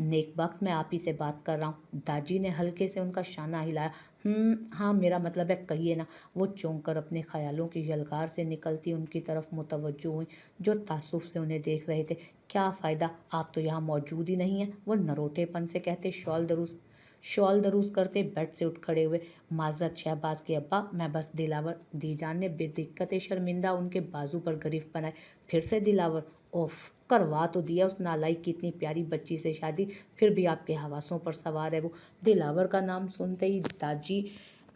नेक वक्त मैं आप ही से बात कर रहा हूँ। दादी ने हल्के से उनका शाना हिलाया। हाँ, मेरा मतलब है, कहिए ना। वो चौंक कर अपने ख्यालों की यलगार से निकलती उनकी तरफ मुतवज्जो हुई, जो तासुफ से उन्हें देख रहे थे। क्या फ़ायदा, आप तो यहाँ मौजूद ही नहीं हैं, वो नरोटेपन से कहते, शॉल दरूज करते बेड से उठ खड़े हुए। माजरत शहबाज के अब्बा, मैं बस दिलावर। दीजान ने बेदिक्कत शर्मिंदा उनके बाजू पर गिरफ्त बनाए। फिर से दिलावर? ओफ, करवा तो दिया उस नालायक की इतनी प्यारी बच्ची से शादी, फिर भी आपके हवासों पर सवार है वो। दिलावर का नाम सुनते ही दाजी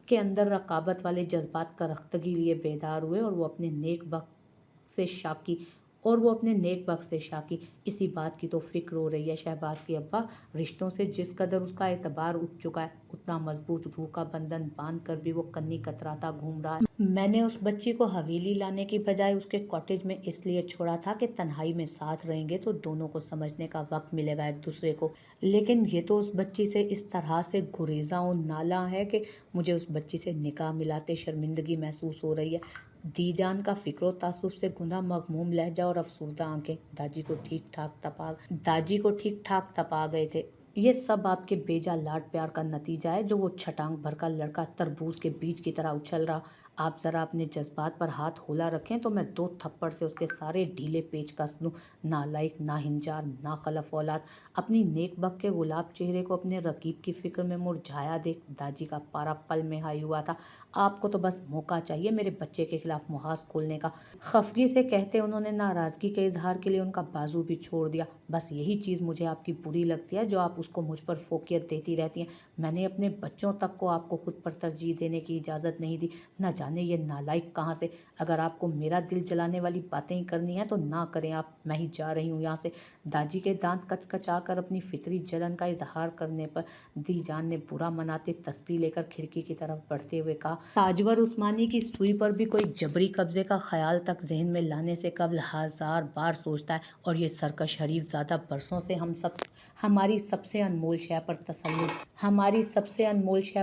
के अंदर रकाबत वाले जज्बात का रख्तगी लिए बेदार हुए, और वो अपने नेक बख्त से शाकी। इसी बात की तो फिक्र हो रही है शहबाज के अब्बा। रिश्तों से जिस कदर उसका एतबार उठ चुका है, उतना मजबूत रूह का बंधन बांध कर भी वो कन्नी कतराता घूम रहा है। मैंने उस बच्ची को हवेली लाने की बजाय उसके कॉटेज में इसलिए छोड़ा था कि तन्हाई में साथ रहेंगे तो दोनों को समझने का वक्त मिलेगा एक दूसरे को। लेकिन ये तो उस बच्ची से इस तरह से गुरेजा और नाला है कि मुझे उस बच्ची से निकाह मिलाते शर्मिंदगी महसूस हो रही है। दीजान का फिक्रो तासुफ से गुंदा मगमूम लहजा और अफसुर्दा आंखें दाजी को ठीक ठाक तपा गए थे। ये सब आपके बेजा लाड प्यार का नतीजा है, जो वो छटांग भर का लड़का तरबूज के बीज की तरह उछल रहा। आप जरा अपने जज्बात पर हाथ होला रखें तो मैं 2 थप्पड़ से उसके सारे ढीले पेच कस दूं। नालायक, ना हिंजार, ना खलफ औलाद। अपनी नेक बक के गुलाब चेहरे को अपने रकीब की फिक्र में मुरझाया देख दाजी का पारा पल में हाई हुआ था। आपको तो बस मौका चाहिए मेरे बच्चे के खिलाफ मुहाज खोलने का। खफगी से कहते उन्होंने नाराजगी के इजहार के लिए उनका बाजू भी छोड़ दिया। बस यही चीज़ मुझे आपकी बुरी लगती है, जो आप उसको मुझ पर फोकियत देती रहती हैं। मैंने अपने बच्चों तक को आपको खुद पर तरजीह देने की इजाज़त नहीं दी। न जाने ये नालायक कहाँ से। अगर आपको मेरा दिल जलाने वाली बातें ही करनी है तो ना करें आप, मैं ही जा रही हूँ यहाँ से। दाजी के दांत कचकचा कर अपनी फितरी जलन का इजहार करने पर दीजान ने बुरा मनाते तस्बीह लेकर खिड़की की तरफ बढ़ते हुए कहा, ताजवर उस्मानी की सुई पर भी कोई जबरी कब्जे का ख्याल तक जहन में लाने से कबल 1000 बार सोचता है, और ये सरकश हरीफ ज़्यादा बरसों से हमारी सबसे अनमोल शय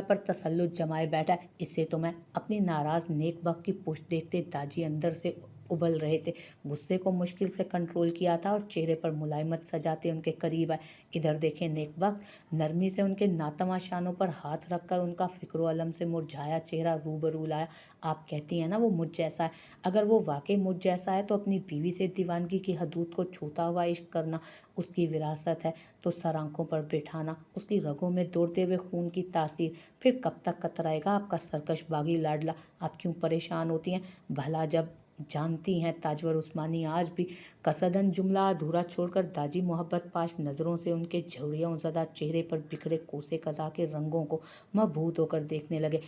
पर तसल्लुत जमाए बैठा है। इससे तो मैं अपनी नाराज नेक बख की पुश्त देखते दाजी अंदर से उबल रहे थे। गुस्से को मुश्किल से कंट्रोल किया था और चेहरे पर मुलायमत सजाते उनके करीब आए। इधर देखें नेक बख। नरमी से उनके नातमा शानों पर हाथ रखकर उनका फिक्रो अलम से मुरझाया चेहरा रूबरू लाया। आप कहती हैं ना वो मुझ जैसा है। अगर वो वाकई मुझ जैसा है तो अपनी बीवी से दीवानगी की हदूद को छूता हुआ इश्क करना उसकी विरासत है, तो सर आंखों पर बिठाना उसकी रगों में दौड़ते हुए खून की तासीर। फिर कब तक कतराएगा आपका सरकश बागी लाडला। आप क्यों परेशान होती हैं भला, जब जानती हैं ताजवर उस्मानी आज भी। कसदन जुमला अधूरा छोड़कर दाजी मोहब्बत पाश नज़रों से उनके झुर्रियों ज़दा चेहरे पर बिखरे कोसे कज़ा के रंगों को मबहूत होकर देखने लगे।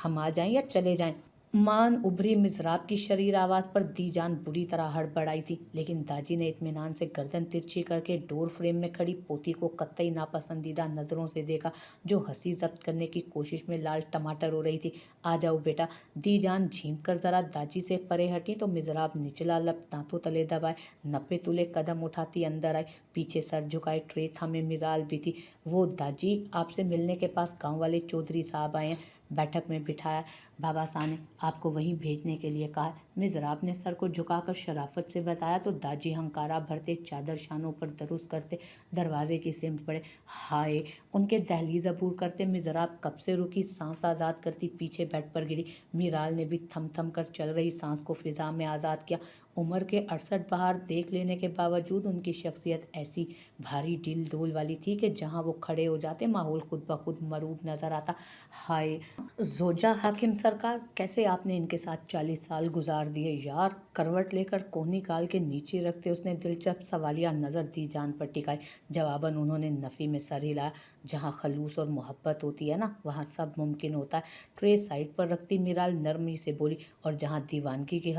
हम आ जाएं या चले जाएं? मान उभरी मिज़राब की शरीर आवाज़ पर दीजान बुरी तरह हड़बड़ाई थी, लेकिन दाजी ने इत्मीनान से गर्दन तिरछी करके डोर फ्रेम में खड़ी पोती को कतई नापसंदीदा नज़रों से देखा, जो हंसी जब्त करने की कोशिश में लाल टमाटर हो रही थी। आ जाओ बेटा। दीजान झींक कर ज़रा दाजी से परे हटी तो मिज़राब निचला लब दांतों तले दबाए नपे तुले कदम उठाती अंदर आई। पीछे सर झुकाए ट्रे थामे मिराल भी थी। वो दाजी, आपसे मिलने के पास गाँव वाले चौधरी साहब आए हैं। बैठक में बिठाया। बाबा साहब ने आपको वहीं भेजने के लिए कहा है। मिज़राब ने सर को झुकाकर शराफत से बताया तो दाजी हंकारा भरते चादर शानों पर दरुस्त करते दरवाजे की सिमत पड़े। हाय, उनके दहलीज अबूर करते मिज़राब कब से रुकी सांस आज़ाद करती पीछे बेड पर गिरी। मीराल ने भी थम थम कर चल रही सांस को फिजा में आज़ाद किया। उम्र के 68 बहार देख लेने के बावजूद उनकी शख्सियत ऐसी भारी ढील ढोल वाली थी कि जहाँ वो खड़े हो जाते माहौल खुद ब खुद मरूब नजर आता। हाय जोजा हाकिम सरकार, कैसे आपने इनके साथ 40 साल गुजार दिए यार। करवट लेकर कोहनी गाल के नीचे रखते उसने दिलचस्प सवालिया नज़र दी जान पर टिकाई। जवाबन उन्होंने नफ़ी में सर हिलाया। जहाँ खलूस और मोहब्बत होती है ना, वहाँ सब मुमकिन होता है। ट्रे साइड पर रखती मिराल नरमी से बोली, और जहाँ दीवानगी की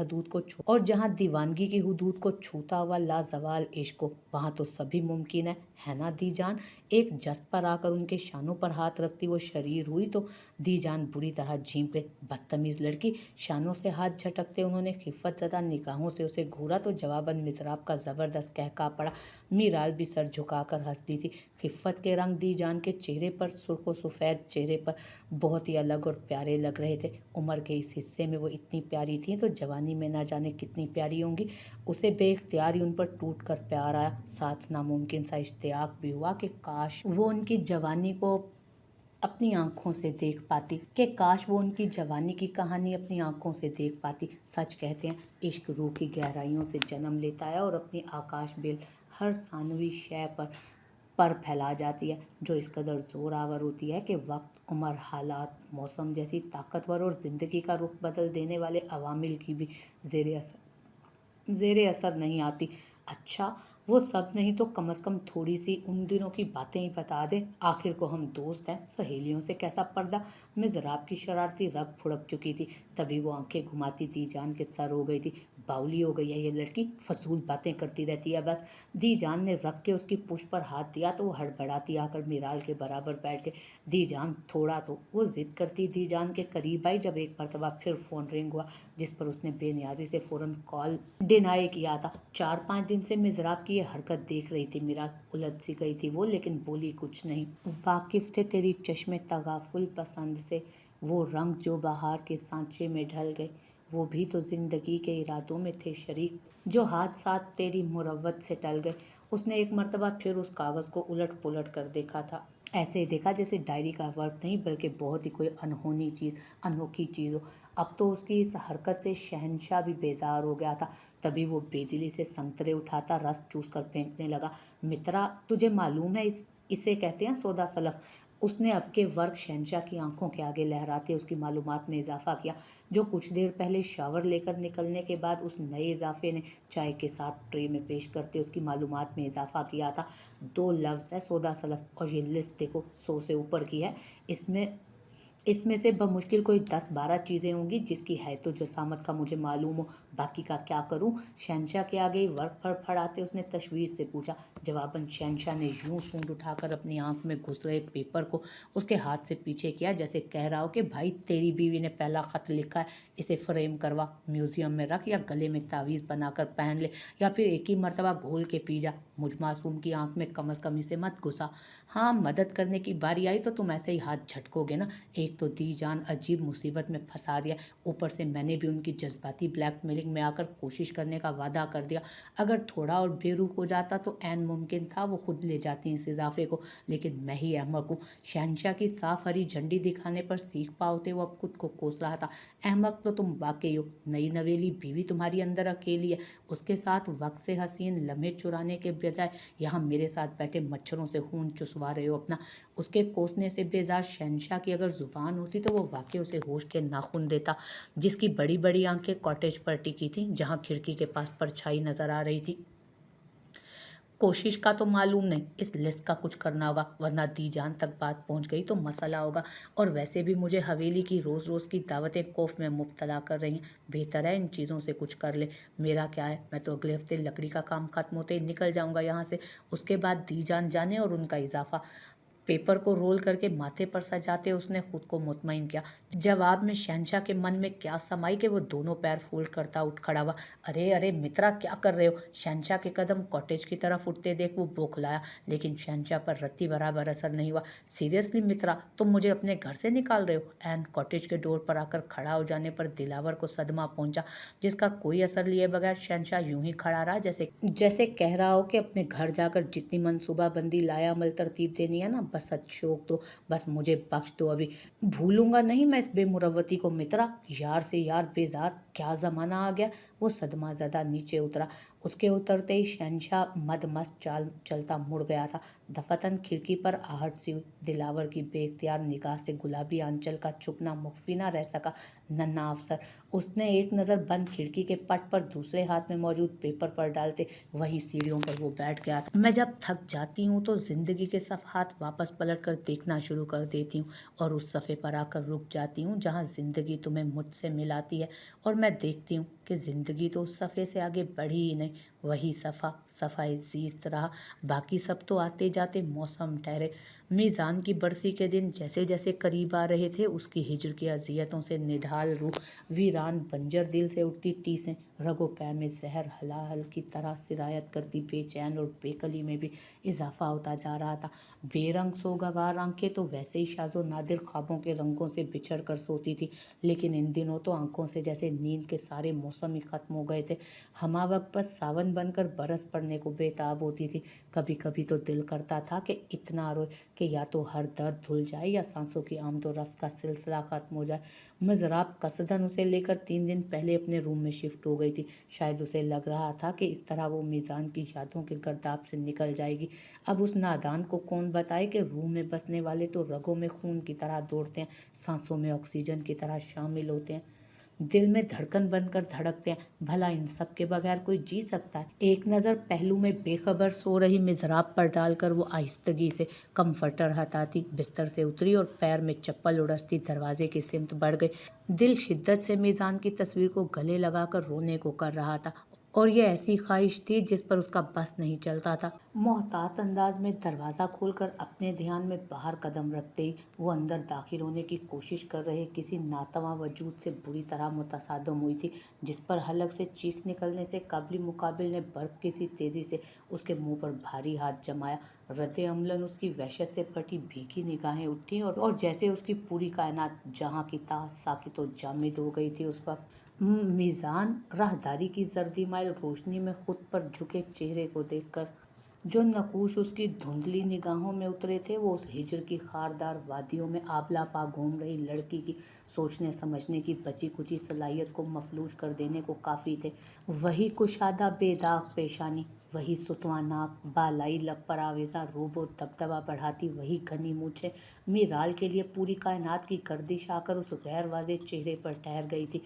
हदूद को छूता हुआ लाजवाल इश्क को, वहाँ तो सभी मुमकिन है ना दीजान। एक जस्त पर आकर उनके शानों पर हाथ रखती वो शरीर हुई तो दीजान बुरी तरह झींप गई। बदतमीज लड़की, शानों से हाथ झटकते उन्होंने उन्होंने खिफ़्फ़त ज़दा निगाहों से उसे घूरा तो जवाबन मिज़राब का ज़बरदस्त कहका पड़ा। मीराल भी सर झुकाकर हंस दी थी। खिफ़्फ़त के रंग दीजान के चेहरे पर, सुर्ख व सफ़ेद चेहरे पर बहुत ही अलग और प्यारे लग रहे थे। उम्र के इस हिस्से में वो इतनी प्यारी थीं तो जवानी में न जाने कितनी प्यारी होंगी। उसे बेख्तियार ही उन पर टूट कर प्यार आया। साथ नामुमकिन सा इश्तियाक भी हुआ कि काश वो उनकी जवानी को अपनी आंखों से देख पाती, कि काश वो उनकी जवानी की कहानी अपनी आंखों से देख पाती। सच कहते हैं, इश्क रूह की गहराइयों से जन्म लेता है और अपनी आकाश बेल हर सानवी शय पर फैला जाती है, जो इस कदर ज़ोर आवर होती है कि वक्त, उम्र, हालात, मौसम जैसी ताकतवर और ज़िंदगी का रुख बदल देने वाले अवामिल की भी ज़ेरे असर नहीं आती। अच्छा, वो सब नहीं तो कम से कम थोड़ी सी उन दिनों की बातें ही बता दे। आखिर को हम दोस्त हैं, सहेलियों से कैसा पर्दा। मिज़राब की शरारती रग फुड़क चुकी थी। तभी वो आंखें घुमाती दीजान के सर हो गई थी। बावली हो गई है ये लड़की, फजूल बातें करती रहती है बस। दीजान ने रख के उसकी पुश्त पर हाथ दिया तो वो हड़बड़ाती आकर मीराल के बराबर बैठ गई। दीजान थोड़ा तो वो जिद करती दीजान के करीब आई जब एक मरतबा फिर फ़ोन रिंग हुआ, जिस पर उसने बेनियाजी से फ़ौरन कॉल डिनाई किया था। 4-5 दिन से मिज़राब की ये हरकत देख रही थी मीराल। उलझ सी गई थी वो, लेकिन बोली कुछ नहीं। वाकिफ़ थे तेरी चश्मे तगाफुल पसंद से, वो रंग जो बहार के सांचे में ढल गए। वो भी तो ज़िंदगी के इरादों में थे शरीक, जो हाथ साथ तेरी मुरव्वत से टल गए। उसने एक मरतबा फिर उस कागज़ को उलट पुलट कर देखा था। ऐसे ही देखा जैसे डायरी का वर्क नहीं, बल्कि बहुत ही कोई अनोखी चीज़ हो। अब तो उसकी इस हरकत से शहंशाह भी बेजार हो गया था। तभी वो बेदिली से संतरे उठाता रस चूस कर फेंकने लगा। मित्रा, तुझे मालूम है इसे कहते हैं सौदा सलफ। उसने अब के वर्क शहंशाह की आंखों के आगे लहराते उसकी मालूमात में इजाफा किया, जो कुछ देर पहले शावर लेकर निकलने के बाद उस नए इजाफे ने चाय के साथ ट्रे में पेश करते उसकी मालूमात में इजाफा किया था। 2 लफ्ज़ है सौदा सलफ, और ये लिस्ट देखो 100 से ऊपर की है। इसमें से बमुश्किल कोई 10-12 चीज़ें होंगी जिसकी है तो जसामत का मुझे मालूम हो, बाकी का क्या करूं। शहंशाह के आगे ही वर्क फड़फड़ाते उसने तशवीश से पूछा। जवाबन शहंशाह ने यूं सूंड उठाकर अपनी आंख में घुस रहे पेपर को उसके हाथ से पीछे किया, जैसे कह रहा हो कि भाई तेरी बीवी ने पहला ख़त लिखा है, इसे फ्रेम करवा, म्यूज़ियम में रख या गले में तावीज़ बनाकर पहन ले, या फिर एक ही मरतबा घोल के पी जा। मुझ मासूम की आंख में कम अज़ कम इसे मत घुसा। हाँ, मदद करने की बारी आई तो तुम ऐसे ही हाथ झटकोगे ना। एक तो दीजान अजीब मुसीबत में फंसा दिया, ऊपर से मैंने भी उनकी जज्बाती ब्लैकमेलिंग में आकर कोशिश करने का वादा कर दिया। अगर थोड़ा और बेरुख हो जाता तो ऐन मुमकिन था वो खुद ले जाती इस इजाफे को, लेकिन मैं ही अहमक हूँ। शहंशाह की साफ हरी झंडी दिखाने पर सीख पाओते वो अब खुद को कोस रहा था। अहमक तो तुम वाकई हो। नई नवेली बीवी तुम्हारी अंदर अकेली है, उसके साथ वक्त से हसीन लम्हे चुराने के बजाय यहाँ मेरे साथ बैठे मच्छरों से खून चुसवा रहे हो अपना। उसके कोसने से बेजार शहंशाह की अगर ज़ुबान होती तो वो वाकई उसे होश के नाखून देता, जिसकी बड़ी बड़ी आंखें कॉटेज पर टिकी थीं, जहाँ खिड़की के पास परछाई नजर आ रही थी। कोशिश का तो मालूम नहीं, इस लिस्ट का कुछ करना होगा, वरना दीजान तक बात पहुंच गई तो मसला होगा। और वैसे भी मुझे हवेली की रोज़ रोज़ की दावतें खौफ में मुब्तला कर रही हैं। बेहतर है इन चीज़ों से कुछ कर ले। मेरा क्या है, मैं तो अगले हफ्ते लकड़ी का काम खत्म होते ही निकल जाऊंगा यहाँ से। उसके बाद दीजान जाने और उनका इजाफा। पेपर को रोल करके माथे पर सजाते उसने खुद को मुतमईन किया। जवाब में शहंशाह के मन में क्या समाई कि वो दोनों पैर फोल्ड करता उठ खड़ा हुआ। अरे अरे मित्रा, क्या कर रहे हो। शहंशाह के कदम कॉटेज की तरफ उठते देख वो बौखलाया, लेकिन शहंशाह पर रत्ती बराबर असर नहीं हुआ। सीरियसली मित्रा, तुम मुझे अपने घर से निकाल रहे हो। एन कॉटेज के डोर पर आकर खड़ा हो जाने पर दिलावर को सदमा पहुंचा, जिसका कोई असर लिए बगैर शहंशाह यूं ही खड़ा रहा, जैसे कह रहा हो कि अपने घर जाकर जितनी मनसूबाबंदी लाया अमल तरतीब देनी है ना, बस शौक दो, बस मुझे बख्श दो। अभी भूलूंगा नहीं मैं इस बेमुरवती को मित्रा। यार से यार बेजार, क्या ज़माना आ गया। वो सदमा ज़दा नीचे उतरा। उसके उतरते ही शहंशाह मदमस्त चाल चलता मुड़ गया था। दफातन खिड़की पर आहट सी हुई। दिलावर की बेख्तियार निगाह से गुलाबी आंचल का छुपना मुख्फी ना रह सका। नन्हा अफसर, उसने एक नज़र बंद खिड़की के पट पर दूसरे हाथ में मौजूद पेपर पर डालते वही सीढ़ियों पर वो बैठ गया था। मैं जब थक जाती हूँ तो जिंदगी के सफ़हात वापस पलट कर देखना शुरू कर देती हूँ, और उस सफ़े पर आकर रुक जाती हूँ जहाँ ज़िंदगी तुम्हें मुझसे मिलाती है, और मैं देखती हूँ कि ज़िंदगी तो उस सफ़े से आगे बढ़ी ही नहीं, वही सफ़ाई जीस्त रहा। बाकी सब तो आते जाते मौसम ठहरे। मीज़ान की बरसी के दिन जैसे जैसे करीब आ रहे थे, उसकी हिजर की अजियतों से निढाल रूह, वीरान बंजर दिल से उठती टीसें, रगो पै में जहर हलाहल की तरह सिरायत करती बेचैन और बेकली में भी इजाफा होता जा रहा था। बेरंग सोगवार आंखें तो वैसे ही शाजो नादिर ख्वाबों के रंगों से बिछड़ कर सोती थी, लेकिन इन दिनों तो आंखों से जैसे नींद के सारे मौसम ही खत्म हो गए थे। हमा वक्त बस सावन बनकर बरस पड़ने को बेताब होती थी। कभी कभी तो दिल करता था कि इतना रोए कि या तो हर दर्द धुल जाए या सांसों की आमदो रफ्त का सिलसिला खत्म हो जाए। मजराब कसदन उसे लेकर 3 दिन पहले अपने रूम में शिफ्ट हो गई थी। शायद उसे लग रहा था कि इस तरह वो मीज़ान की यादों के गर्दाब से निकल जाएगी। अब उस नादान को कौन बताए कि रूह में बसने वाले तो रगों में खून की तरह दौड़ते हैं, सांसों में ऑक्सीजन की तरह शामिल होते हैं, दिल में धड़कन बनकर धड़कते हैं। भला इन सब के बगैर कोई जी सकता है? एक नज़र पहलू में बेखबर सो रही मिज़राब पर डालकर वो आहिस्तगी से कम्फर्टर हटाती, बिस्तर से उतरी और पैर में चप्पल उड़सती दरवाजे की सिमत बढ़ गई। दिल शिद्दत से मीज़ान की तस्वीर को गले लगाकर रोने को कर रहा था, और ये ऐसी ख्वाहिश थी जिस पर उसका बस नहीं चलता था। मोहतात अंदाज में दरवाज़ा खोलकर अपने ध्यान में बाहर कदम रखते ही वो अंदर दाखिल होने की कोशिश कर रहे किसी नातवा वजूद से बुरी तरह मुतसादम हुई थी, जिस पर हलक से चीख निकलने से काबिल मुकाबिल ने बर्फ की सी तेज़ी से उसके मुंह पर भारी हाथ जमाया। रद्दे अमलन उसकी वहशत से फटी भीगी निगाहें उठी और जैसे उसकी पूरी कायनात जहाँ की ता साकित तो जामिद हो गई थी। उस वक्त मीज़ान राहदारी की जर्दी माइल रोशनी में खुद पर झुके चेहरे को देखकर जो नकूश उसकी धुंधली निगाहों में उतरे थे, वो उस हिजर की खारदार वादियों में आबला पा घूम रही लड़की की सोचने समझने की बची कुची सलाहियत को मफलूज कर देने को काफ़ी थे। वही कुशादा बेदाग पेशानी, वही सुतवा नाक, बालाई लब पर आवेजा रूबो दबदबा बढ़ाती वही घनी मूछें, मीराल के लिए पूरी कायनात की गर्दिश आकर उस गैर वाजे चेहरे पर ठहर गई थी।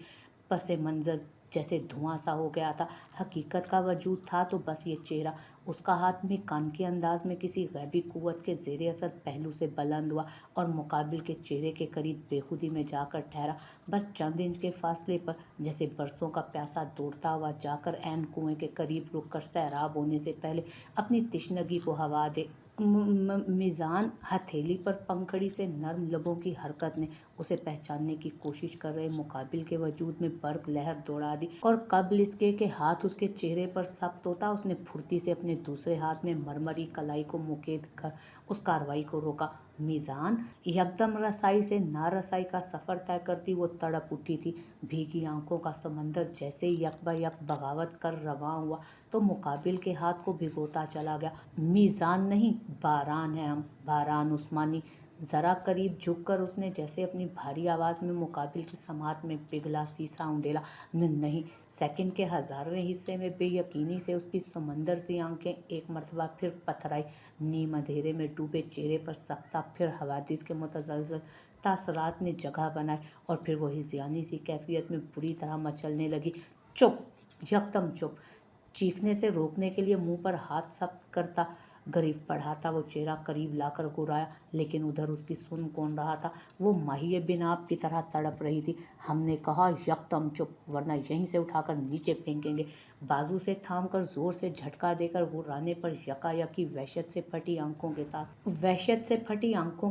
पसे मंज़र जैसे धुआं सा हो गया था। हकीकत का वजूद था तो बस ये चेहरा। उसका हाथ में कान के अंदाज में किसी गैबी कुव्वत के ज़ेरे असर पहलू से बुलंद हुआ और मुकाबिल के चेहरे के करीब बेखुदी में जाकर ठहरा, बस चंद इंच के फासले पर, जैसे बरसों का प्यासा दौड़ता हुआ जाकर ऐन कुएं के करीब रुककर सैराब होने से पहले अपनी तिश्नगी को हवा दे। मीज़ान हथेली पर पंखड़ी से नर्म लबों की हरकत ने उसे पहचानने की कोशिश कर रहे मुकाबिल के वजूद में बर्क लहर दौड़ा दी, और कबल इसके के हाथ उसके चेहरे पर सख्त होता उसने फुर्ती से अपने दूसरे हाथ में मरमरी कलाई को मुकेद कर उस कार्रवाई को रोका। मीज़ान यकदम रसाई से नारसाई का सफ़र तय करती वो तड़प उठी थी। भीगी आंखों का समंदर जैसे ही यकबयक बगावत कर रवां हुआ तो मुकाबिल के हाथ को भिगोता चला गया। मीज़ान नहीं, बारान है हम, बारान उस्मानी। ज़रा करीब झुककर उसने जैसे अपनी भारी आवाज़ में मुकाबिल की समात में पिघला सीसा उंडेला। नहीं, सेकंड के हज़ारवें हिस्से में बेयकीनी से उसकी समंदर सी आंखें एक मरतबा फिर पथराई। नीम अंधेरे में डूबे चेहरे पर सख्ता फिर हवादिस के मुतज़लज़ल तासरात ने जगह बनाए, और फिर वही ज़ियानी सी कैफियत में बुरी तरह मचलने लगी। चुप, यकदम चुप। चीखने से रोकने के लिए मुंह पर हाथ सख्त करता, गरीब बढ़ाता वो चेहरा करीब लाकर घुराया, लेकिन उधर उसकी सुन कौन रहा था। वो माहिए बिनाब की तरह तड़प रही थी। हमने कहा यकदम चुप, वरना यहीं से उठाकर नीचे फेंकेंगे। बाजू से थामकर जोर से झटका देकर गुर्राने पर यकायकी वहशत से फटी आंखों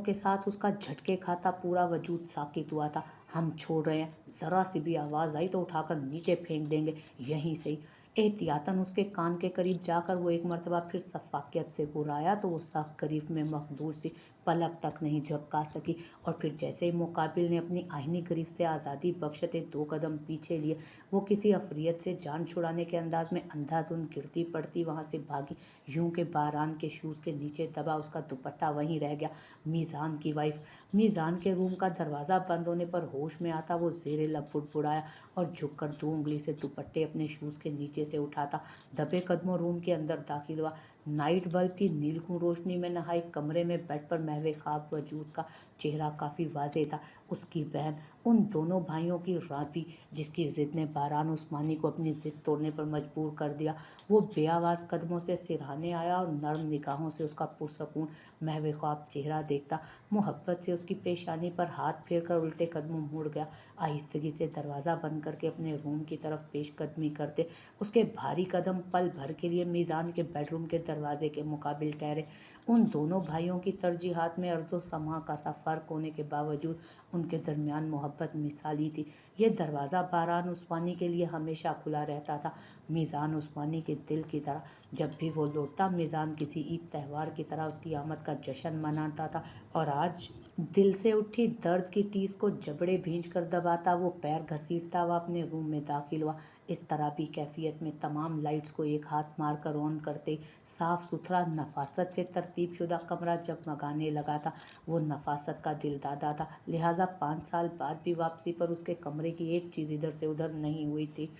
के साथ उसका झटके खाता पूरा वजूद साकित हुआ था। हम छोड़ रहे हैं, ज़रा सी भी आवाज़ आई तो उठाकर नीचे फेंक देंगे, यहीं से ही। एहतियातन उसके कान के करीब जाकर वो एक मरतबा फिर सफाकियत से गुर्राया तो वो सख्त गरीब में मखदूर सी पलक तक नहीं झपका सकी, और फिर जैसे ही मुकाबिल ने अपनी आहिनी गिरफ्त से आज़ादी बख्शते 2 कदम पीछे लिए, वो किसी अफरियत से जान छुड़ाने के अंदाज में अंधाधुंध गिरती पड़ती वहाँ से भागी। यूं के बारान के शूज़ के नीचे दबा उसका दुपट्टा वहीं रह गया। मीज़ान की वाइफ। मीज़ान के रूम का दरवाज़ा बंद होने पर होश में आता वो ज़ेरे लब बुड़बुड़ाया और झुककर 2 उंगली से दुपट्टे अपने शूज़ के नीचे से उठाता दबे कदमों रूम के अंदर दाखिल हुआ। नाइट बल्ब की नीलकुं रोशनी में नहाए कमरे में बेड पर महवे ख्वाब वजूद का चेहरा काफ़ी वाज़ेह था। उसकी बहन, उन दोनों भाइयों की राबी, जिसकी ज़िद ने बारान उस्मानी को अपनी ज़िद तोड़ने पर मजबूर कर दिया। वो बेआवाज़ कदमों से सिरहाने आया और नर्म निगाहों से उसका पुरसकून महवे ख्वाब चेहरा देखता मोहब्बत से उसकी पेशानी पर हाथ फेर कर उल्टे कदमों मुड़ गया। आहिस्तगी से दरवाज़ा बंद करके अपने रूम की तरफ पेशकदमी करते उसके भारी कदम पल भर के लिए मीज़ान के बेडरूम के दरवाजे के मुकाबिल ठहरे। उन दोनों भाइयों की तरजीहात में अर्ज़ो समा का सा फ़र्क होने के बावजूद उनके दरमियान मोहब्बत मिसाली थी। ये दरवाज़ा बारान उस्मानी के लिए हमेशा खुला रहता था, मीज़ान उस्मानी के दिल की तरह। जब भी वो लौटता, मीज़ान किसी ईद त्यौहार की तरह उसकी आमद का जश्न मनाता था। और आज दिल से उठी दर्द की टीस को जबड़े भींच कर दबाता वो पैर घसीटता हुआ अपने रूम में दाखिल हुआ। इस तरह भी कैफियत में तमाम लाइट्स को एक हाथ मारकर ऑन करते साफ सुथरा नफासत से तरतीब शुदा कमरा जगमगाने लगा था। वो नफासत का दिल दादा था, लिहाजा 5 साल बाद भी वापसी पर उसके कमरे की एक चीज़ इधर से उधर नहीं हुई थी।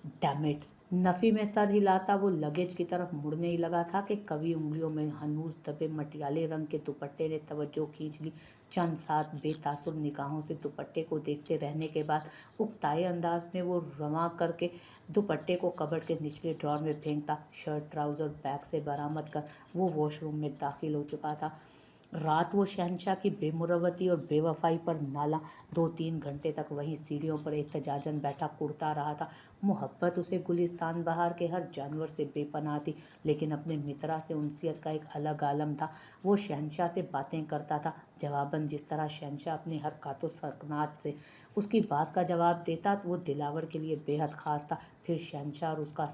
डैमिट, नफ़ी में सर हिलाता वो लगेज की तरफ मुड़ने ही लगा था कि कवि उंगलियों में हनूज दबे मटियाले रंग के दुपट्टे ने तवज्जो खींच ली। चंद साथ बेतासुर निगाहों से दुपट्टे को देखते रहने के बाद उकताए अंदाज में वो रवां करके दुपट्टे को कबर्ड के निचले ड्रॉर में फेंकता। शर्ट ट्राउज़र बैग से बरामद कर वो वॉशरूम में दाखिल हो चुका था। रात वो शहंशाह की बेमुरवती और बेवफाई पर नाला 2-3 घंटे तक वहीं सीढ़ियों पर एहतजाजन बैठा कुढ़ता रहा था। मोहब्बत उसे गुलिस्तान बहार के हर जानवर से बेपनाह थी, लेकिन अपने मित्रा से उनसियत का एक अलग आलम था। वो शहंशाह से बातें करता था, जवाबन जिस तरह शहंशाह अपनी हरकतों सकनात से उसकी बात का जवाब देता वो दिलावर के लिए बेहद ख़ास था। फिर शहंशाह और उसका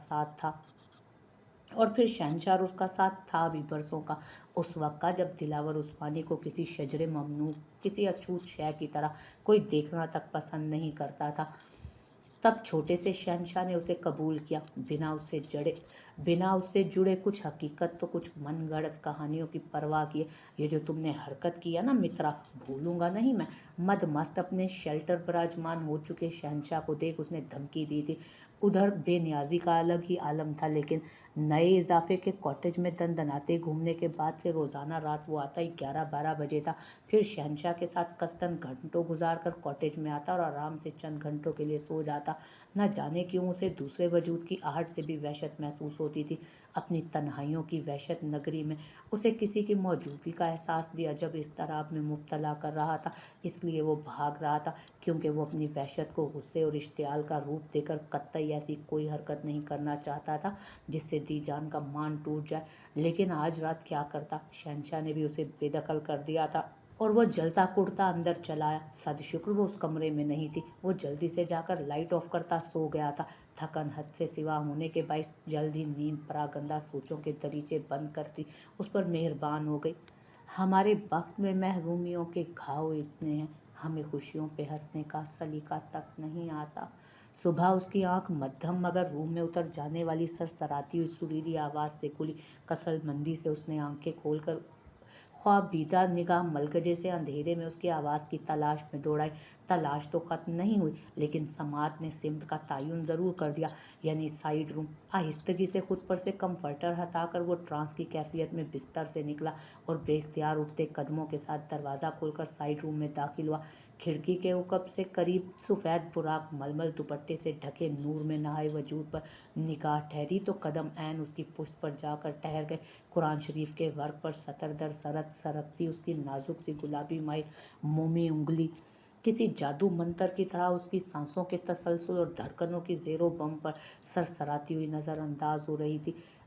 साथ था भी बरसों का, उस वक्त का जब दिलावर उस्मानी को किसी शजरे ममनू, किसी अछूत शय की तरह कोई देखना तक पसंद नहीं करता था। तब छोटे से शहंशाह ने उसे कबूल किया, बिना उससे जुड़े कुछ हकीकत तो कुछ मनगढ़ंत कहानियों की परवाह किए। ये जो तुमने हरकत किया ना मित्रा, भूलूंगा नहीं मैं। मदमस्त अपने शेल्टर विराजमान हो चुके शहंशाह को देख उसने धमकी दी थी। उधर बेनियाजी का अलग ही आलम था, लेकिन नए इजाफे के कॉटेज में दनदनाते घूमने के बाद से रोज़ाना रात वो आता ही 11-12 बजे था। फिर शहंशाह के साथ कस्तन घंटों गुजार कर कॉटेज में आता और आराम से चंद घंटों के लिए सो जाता। न जाने क्यों उसे दूसरे वजूद की आहट से भी वहशत महसूस होती थी। अपनी तन्हाइयों की वहशत नगरी में उसे किसी की मौजूदगी का एहसास भी अजब इज़्तिराब में मुब्तला कर रहा था। इसलिए वो भाग रहा था, क्योंकि वो अपनी वहशत को गुस्से और इश्तियाल का रूप देकर कतई ऐसी कोई हरकत नहीं करना चाहता था जिससे दी जान का मान टूट जाए। लेकिन आज रात क्या करता, शहंशाह ने भी उसे बेदखल कर दिया था और वो जलता कुड़ता अंदर चला आया। सदशुक्र वो उस कमरे में नहीं थी। वो जल्दी से जाकर लाइट ऑफ करता सो गया था। थकन हद से सिवा होने के बायस जल्द ही नींद परागंदा सोचों के दरीचे बंद करती उस पर मेहरबान हो गई। हमारे बख्त में महरूमियों के घाव इतने हैं, हमें खुशियों पे हंसने का सलीका तक नहीं आता। सुबह उसकी आंख मध्यम मगर रूम में उतर जाने वाली सरसराती हुई सुरीली आवाज़ से खुली। कसलमंदी से उसने आंखें खोलकर ख्वाबीदा निगाह मलगजे से अंधेरे में उसकी आवाज़ की तलाश में दौड़ाई। तलाश तो ख़त्म नहीं हुई, लेकिन समात ने सिमत का तयन ज़रूर कर दिया, यानी साइड रूम। आहिस्तगी से खुद पर से कंफर्टर हटाकर वो ट्रांस की कैफियत में बिस्तर से निकला और बेख्तियार उठते कदमों के साथ दरवाज़ा खोलकर साइड रूम में दाखिल हुआ। खिड़की के उकब से करीब सफ़ेद बुराक मलमल दुपट्टे से ढके नूर में नहाए वजूद पर निगाह ठहरी तो कदम ऐन उसकी पुश्त पर जाकर ठहर गए। कुरान शरीफ के वर्क पर सतर दर सरत सरकती उसकी नाजुक सी गुलाबी माइल मोमी उंगली किसी जादू मंतर की तरह उसकी सांसों के तसलसल और धड़कनों की ज़ेरो बम पर सरसराती हुई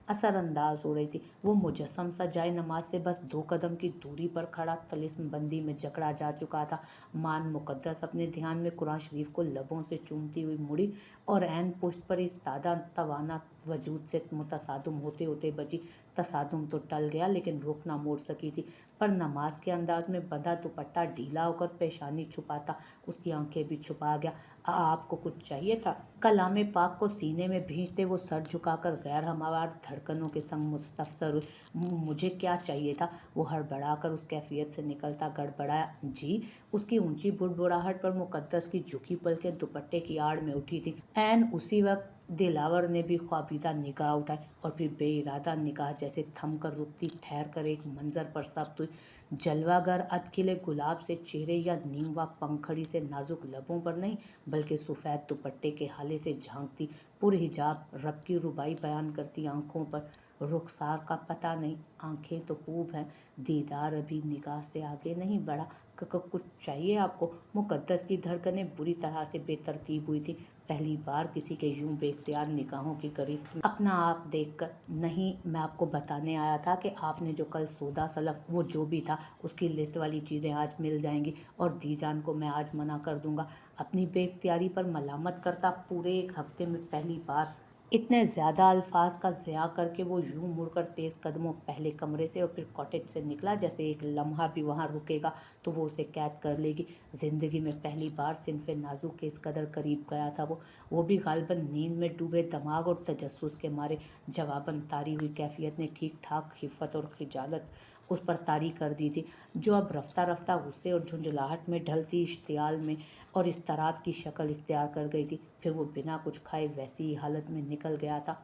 असरअंदाज हो रही थी। वो मुजस्सम सा जाए नमाज से बस 2 कदम की दूरी पर खड़ा तलिस्म बंदी में जकड़ा जा चुका था। मान मुकद्दस अपने ध्यान में कुरान शरीफ को लबों से चूमती हुई मुड़ी और ऐन पुश्त पर इस तादा तवाना वजूद से मुतसादम होते होते बची। तसादुम तो टल गया, लेकिन रुख ना मोड़ सकी थी। पर नमाज के अंदाज में बंधा दुपट्टा ढीला होकर पेशानी छुपाता उसकी आंखें भी छुपा गया। आपको कुछ चाहिए था? कलामे पाक को सीने में भींचते वो सर झुकाकर गैर हमवार धड़कनों के संग मुस्तफसर हुई। मुझे क्या चाहिए था? वो हड़बड़ाकर उस कैफियत से निकलता गड़बड़ाया। जी? उसकी ऊंची बुड़बुड़ाहट पर मुकद्दस की झुकी पलकें दुपट्टे की आड़ में उठी थी। ऐन उसी वक्त दिलावर ने भी ख्वाबीदा निगाह उठाई और फिर बेइरादा निगाह जैसे थम कर रुकती, ठहर कर एक मंजर पर सब्त हुई। जलवागर अधखिले गुलाब से चेहरे या नीमवा पंखड़ी से नाजुक लबों पर नहीं, बल्कि सफ़ेद दुपट्टे के हाले से झांकती पुरहिजाब रब की रुबाई बयान करती आंखों पर रुखसार का पता नहीं। आंखें तो खूब हैं, दीदार अभी निगाह से आगे नहीं बढ़ा। कुछ चाहिए आपको? मुकद्दस की धड़कनें बुरी तरह से बेतरतीब हुई थी। पहली बार किसी के यूं बेख्तियार निगाहों की गिरफ्त अपना आप देखकर। नहीं, मैं आपको बताने आया था कि आपने जो कल सौदा सलफ, वो जो भी था, उसकी लिस्ट वाली चीज़ें आज मिल जाएंगी और दीजान को मैं आज मना कर दूंगा। अपनी बेख्तियारी पर मलामत करता पूरे एक हफ्ते में पहली बार इतने ज़्यादा अल्फाज का ज़िया करके वो यूं मुड़कर तेज़ कदमों पहले कमरे से और फिर कॉटेज से निकला, जैसे एक लम्हा भी वहाँ रुकेगा तो वो उसे कैद कर लेगी। ज़िंदगी में पहली बार सिनफ़े नाजुक के इस कदर करीब गया था वो भी गालिबन नींद में डूबे दिमाग और तजस्सुस के मारे। जवाबन तारी हुई कैफियत ने ठीक ठाक खिफ़त और खिजालत उस पर तारी कर दी थी, जो अब रफ्ता रफ्ता गुस्से और झुंझलाहट में ढलती इश्तियाल में और इज़्तिराब की शक्ल इख्तियार कर गई थी। फिर वो बिना कुछ खाए वैसी ही हालत में निकल गया था।